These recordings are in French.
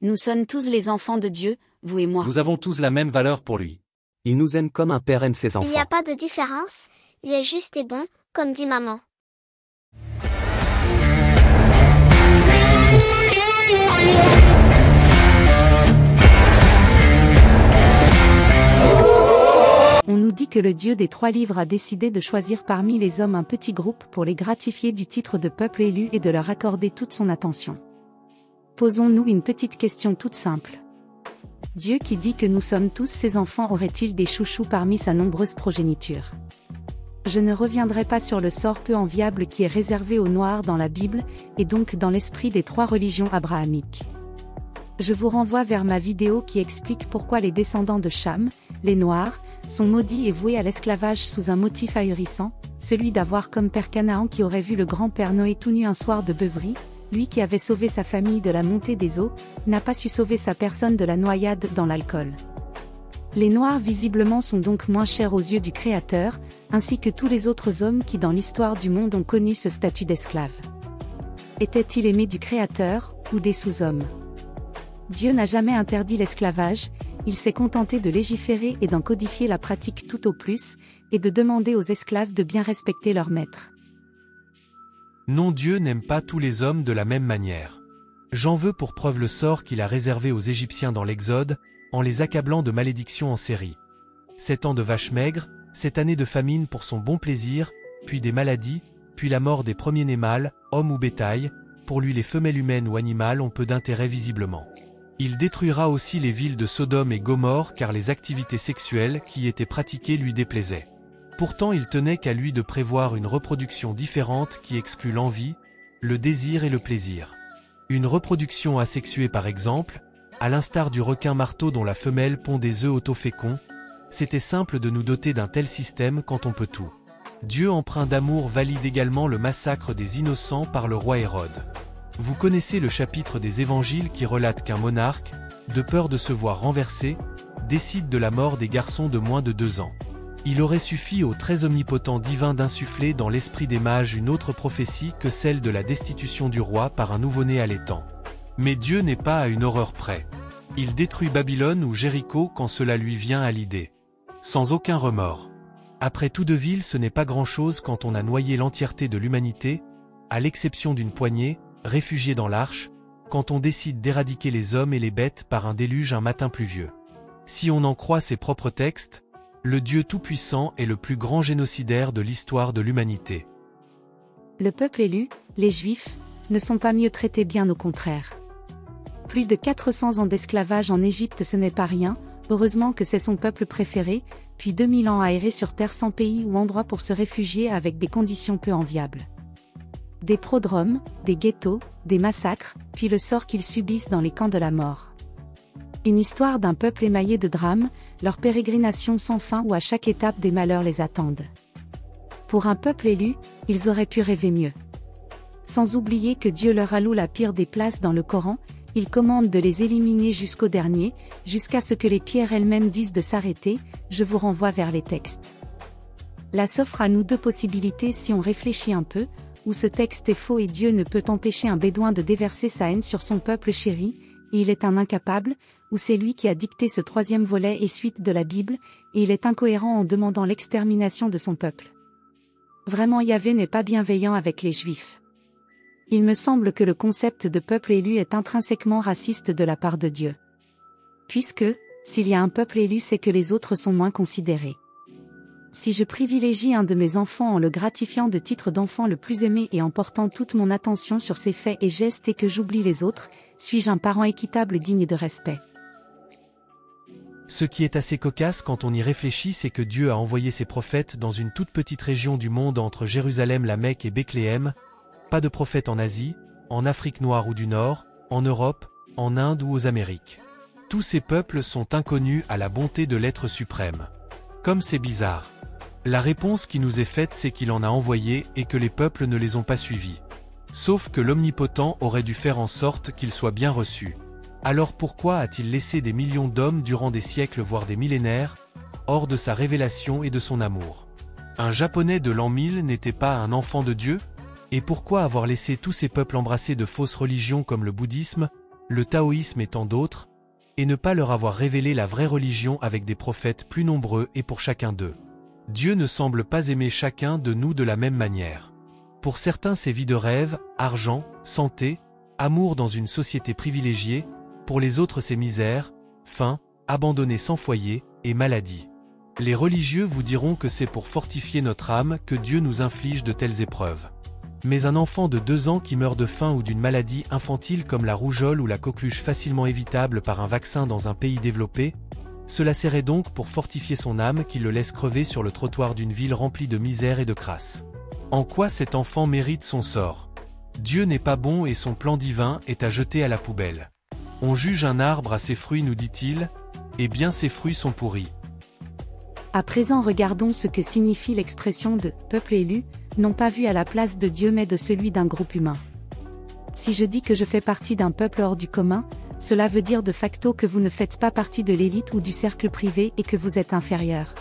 Nous sommes tous les enfants de Dieu, vous et moi. Nous avons tous la même valeur pour lui. Il nous aime comme un père aime ses enfants. Il n'y a pas de différence, il est juste et bon, comme dit maman. On nous dit que le Dieu des 3 livres a décidé de choisir parmi les hommes un petit groupe pour les gratifier du titre de peuple élu et de leur accorder toute son attention. Posons-nous une petite question toute simple. Dieu qui dit que nous sommes tous ses enfants aurait-il des chouchous parmi sa nombreuse progéniture? Je ne reviendrai pas sur le sort peu enviable qui est réservé aux Noirs dans la Bible, et donc dans l'esprit des 3 religions abrahamiques. Je vous renvoie vers ma vidéo qui explique pourquoi les descendants de Cham, les Noirs, sont maudits et voués à l'esclavage sous un motif ahurissant, celui d'avoir comme père Canaan qui aurait vu le grand-père Noé tout nu un soir de beuverie. Lui qui avait sauvé sa famille de la montée des eaux, n'a pas su sauver sa personne de la noyade dans l'alcool. Les Noirs visiblement sont donc moins chers aux yeux du Créateur, ainsi que tous les autres hommes qui dans l'histoire du monde ont connu ce statut d'esclave. Était-il aimé du Créateur, ou des sous-hommes? Dieu n'a jamais interdit l'esclavage, il s'est contenté de légiférer et d'en codifier la pratique tout au plus, et de demander aux esclaves de bien respecter leur maître. Non, Dieu n'aime pas tous les hommes de la même manière. J'en veux pour preuve le sort qu'il a réservé aux Égyptiens dans l'Exode, en les accablant de malédictions en série. 7 ans de vaches maigres, 7 années de famine pour son bon plaisir, puis des maladies, puis la mort des premiers-nés mâles, hommes ou bétail, pour lui les femelles humaines ou animales ont peu d'intérêt visiblement. Il détruira aussi les villes de Sodome et Gomorrhe car les activités sexuelles qui y étaient pratiquées lui déplaisaient. Pourtant il tenait qu'à lui de prévoir une reproduction différente qui exclut l'envie, le désir et le plaisir. Une reproduction asexuée par exemple, à l'instar du requin marteau dont la femelle pond des œufs autoféconds, c'était simple de nous doter d'un tel système quand on peut tout. Dieu empreint d'amour valide également le massacre des innocents par le roi Hérode. Vous connaissez le chapitre des évangiles qui relate qu'un monarque, de peur de se voir renversé, décide de la mort des garçons de moins de 2 ans. Il aurait suffi au très omnipotent divin d'insuffler dans l'esprit des mages une autre prophétie que celle de la destitution du roi par un nouveau-né allaitant. Mais Dieu n'est pas à une horreur près. Il détruit Babylone ou Jéricho quand cela lui vient à l'idée. Sans aucun remords. Après tout de ville ce n'est pas grand-chose quand on a noyé l'entièreté de l'humanité, à l'exception d'une poignée, réfugiés dans l'arche, quand on décide d'éradiquer les hommes et les bêtes par un déluge un matin pluvieux. Si on en croit ses propres textes, le Dieu Tout-Puissant est le plus grand génocidaire de l'histoire de l'humanité. Le peuple élu, les Juifs, ne sont pas mieux traités, bien au contraire. Plus de 400 ans d'esclavage en Égypte ce n'est pas rien, heureusement que c'est son peuple préféré, puis 2000 ans à errer sur terre sans pays ou endroit pour se réfugier avec des conditions peu enviables. Des prodromes, des ghettos, des massacres, puis le sort qu'ils subissent dans les camps de la mort. Une histoire d'un peuple émaillé de drames, leur pérégrination sans fin où à chaque étape des malheurs les attendent. Pour un peuple élu, ils auraient pu rêver mieux. Sans oublier que Dieu leur alloue la pire des places dans le Coran, il commande de les éliminer jusqu'au dernier, jusqu'à ce que les pierres elles-mêmes disent de s'arrêter, je vous renvoie vers les textes. Là s'offre à nous 2 possibilités si on réfléchit un peu, où ce texte est faux et Dieu ne peut empêcher un bédouin de déverser sa haine sur son peuple chéri, et il est un incapable, ou c'est lui qui a dicté ce 3e volet et suite de la Bible, et il est incohérent en demandant l'extermination de son peuple. Vraiment Yahvé n'est pas bienveillant avec les Juifs. Il me semble que le concept de peuple élu est intrinsèquement raciste de la part de Dieu. Puisque, s'il y a un peuple élu c'est que les autres sont moins considérés. Si je privilégie un de mes enfants en le gratifiant de titre d'enfant le plus aimé et en portant toute mon attention sur ses faits et gestes et que j'oublie les autres, suis-je un parent équitable digne de respect? Ce qui est assez cocasse quand on y réfléchit c'est que Dieu a envoyé ses prophètes dans une toute petite région du monde entre Jérusalem, la Mecque et Bethléem, pas de prophètes en Asie, en Afrique noire ou du Nord, en Europe, en Inde ou aux Amériques. Tous ces peuples sont inconnus à la bonté de l'être suprême. Comme c'est bizarre. La réponse qui nous est faite c'est qu'il en a envoyé et que les peuples ne les ont pas suivis. Sauf que l'Omnipotent aurait dû faire en sorte qu'ils soient bien reçus. Alors pourquoi a-t-il laissé des millions d'hommes durant des siècles voire des millénaires, hors de sa révélation et de son amour? Un Japonais de l'an 1000 n'était pas un enfant de Dieu? Et pourquoi avoir laissé tous ces peuples embrasser de fausses religions comme le bouddhisme, le taoïsme et tant d'autres, et ne pas leur avoir révélé la vraie religion avec des prophètes plus nombreux et pour chacun d'eux. Dieu ne semble pas aimer chacun de nous de la même manière. Pour certains, c'est vie de rêve, argent, santé, amour dans une société privilégiée, pour les autres c'est misère, faim, abandonné sans foyer, et maladie. Les religieux vous diront que c'est pour fortifier notre âme que Dieu nous inflige de telles épreuves. Mais un enfant de 2 ans qui meurt de faim ou d'une maladie infantile comme la rougeole ou la coqueluche facilement évitable par un vaccin dans un pays développé, cela serait donc pour fortifier son âme qu'il le laisse crever sur le trottoir d'une ville remplie de misère et de crasse. En quoi cet enfant mérite son sort? Dieu n'est pas bon et son plan divin est à jeter à la poubelle. On juge un arbre à ses fruits, nous dit-il, et bien ses fruits sont pourris. À présent regardons ce que signifie l'expression de « peuple élu », non pas vu à la place de Dieu mais de celui d'un groupe humain. Si je dis que je fais partie d'un peuple hors du commun, cela veut dire de facto que vous ne faites pas partie de l'élite ou du cercle privé et que vous êtes inférieur.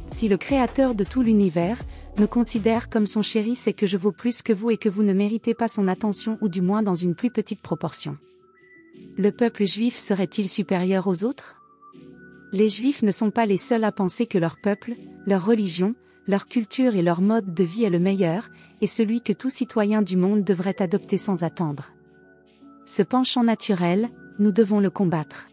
Si le Créateur de tout l'univers me considère comme son chéri, c'est que je vaux plus que vous et que vous ne méritez pas son attention ou du moins dans une plus petite proportion. Le peuple juif serait-il supérieur aux autres? Les Juifs ne sont pas les seuls à penser que leur peuple, leur religion, leur culture et leur mode de vie est le meilleur, et celui que tout citoyen du monde devrait adopter sans attendre. Ce penchant naturel, nous devons le combattre.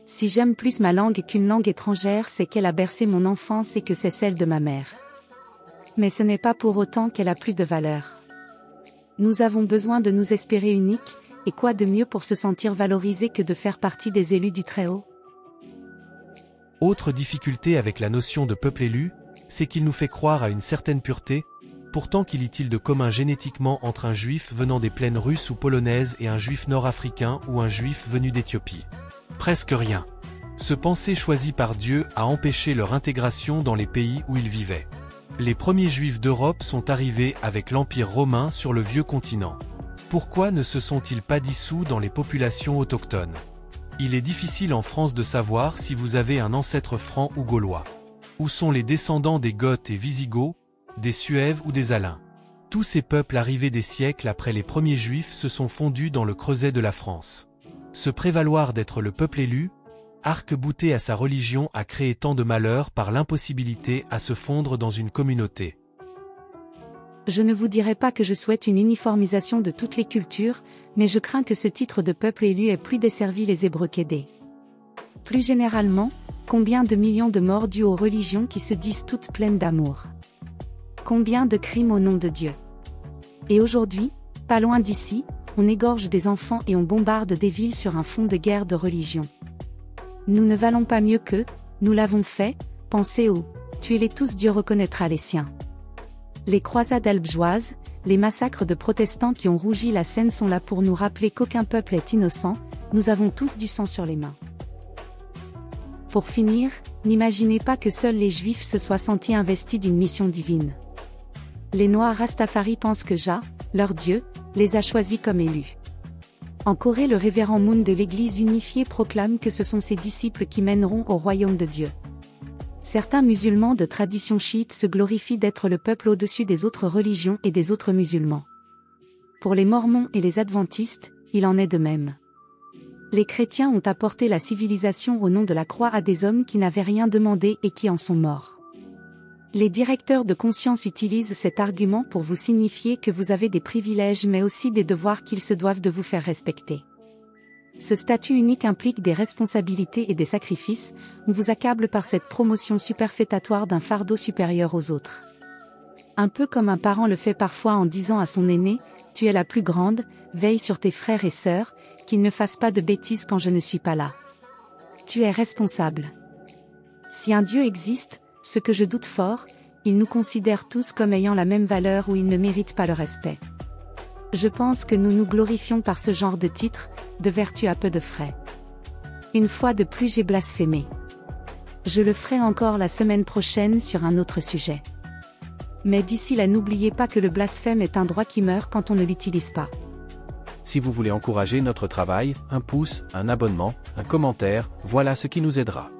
Si j'aime plus ma langue qu'une langue étrangère, c'est qu'elle a bercé mon enfance et que c'est celle de ma mère. Mais ce n'est pas pour autant qu'elle a plus de valeur. Nous avons besoin de nous espérer uniques, et quoi de mieux pour se sentir valorisé que de faire partie des élus du Très-Haut? Autre difficulté avec la notion de peuple élu, c'est qu'il nous fait croire à une certaine pureté, pourtant qu'il y a-t-il de commun génétiquement entre un juif venant des plaines russes ou polonaises et un juif nord-africain ou un juif venu d'Éthiopie? Presque rien. Ce pensée choisi par Dieu a empêché leur intégration dans les pays où ils vivaient. Les premiers juifs d'Europe sont arrivés avec l'Empire romain sur le vieux continent. Pourquoi ne se sont-ils pas dissous dans les populations autochtones? Il est difficile en France de savoir si vous avez un ancêtre franc ou gaulois. Où sont les descendants des Goths et Visigoths, des Suèves ou des Alains? Tous ces peuples arrivés des siècles après les premiers Juifs se sont fondus dans le creuset de la France. Se prévaloir d'être le peuple élu, arc-bouté à sa religion, a créé tant de malheurs par l'impossibilité à se fondre dans une communauté. Je ne vous dirai pas que je souhaite une uniformisation de toutes les cultures, mais je crains que ce titre de peuple élu ait plus desservi les Hébreux qu'aidé. Plus généralement, combien de millions de morts dues aux religions qui se disent toutes pleines d'amour? Combien de crimes au nom de Dieu? Et aujourd'hui, pas loin d'ici, on égorge des enfants et on bombarde des villes sur un fond de guerre de religion. Nous ne valons pas mieux qu'eux, nous l'avons fait, pensez au « tuez-les tous, Dieu reconnaîtra les siens ». Les croisades albigeoises, les massacres de protestants qui ont rougi la Seine sont là pour nous rappeler qu'aucun peuple est innocent, nous avons tous du sang sur les mains. Pour finir, n'imaginez pas que seuls les Juifs se soient sentis investis d'une mission divine. Les Noirs Rastafari pensent que Jah, leur Dieu, les a choisis comme élus. En Corée, le révérend Moon de l'Église unifiée proclame que ce sont ses disciples qui mèneront au royaume de Dieu. Certains musulmans de tradition chiite se glorifient d'être le peuple au-dessus des autres religions et des autres musulmans. Pour les Mormons et les Adventistes, il en est de même. Les chrétiens ont apporté la civilisation au nom de la croix à des hommes qui n'avaient rien demandé et qui en sont morts. Les directeurs de conscience utilisent cet argument pour vous signifier que vous avez des privilèges mais aussi des devoirs qu'ils se doivent de vous faire respecter. Ce statut unique implique des responsabilités et des sacrifices, on vous accable par cette promotion superfétatoire d'un fardeau supérieur aux autres. Un peu comme un parent le fait parfois en disant à son aîné, « Tu es la plus grande, veille sur tes frères et sœurs, qu'ils ne fassent pas de bêtises quand je ne suis pas là. Tu es responsable. » Si un Dieu existe, ce que je doute fort, il nous considère tous comme ayant la même valeur ou il ne mérite pas le respect. Je pense que nous nous glorifions par ce genre de titre, de vertu à peu de frais. Une fois de plus j'ai blasphémé. Je le ferai encore la semaine prochaine sur un autre sujet. Mais d'ici là n'oubliez pas que le blasphème est un droit qui meurt quand on ne l'utilise pas. Si vous voulez encourager notre travail, un pouce, un abonnement, un commentaire, voilà ce qui nous aidera.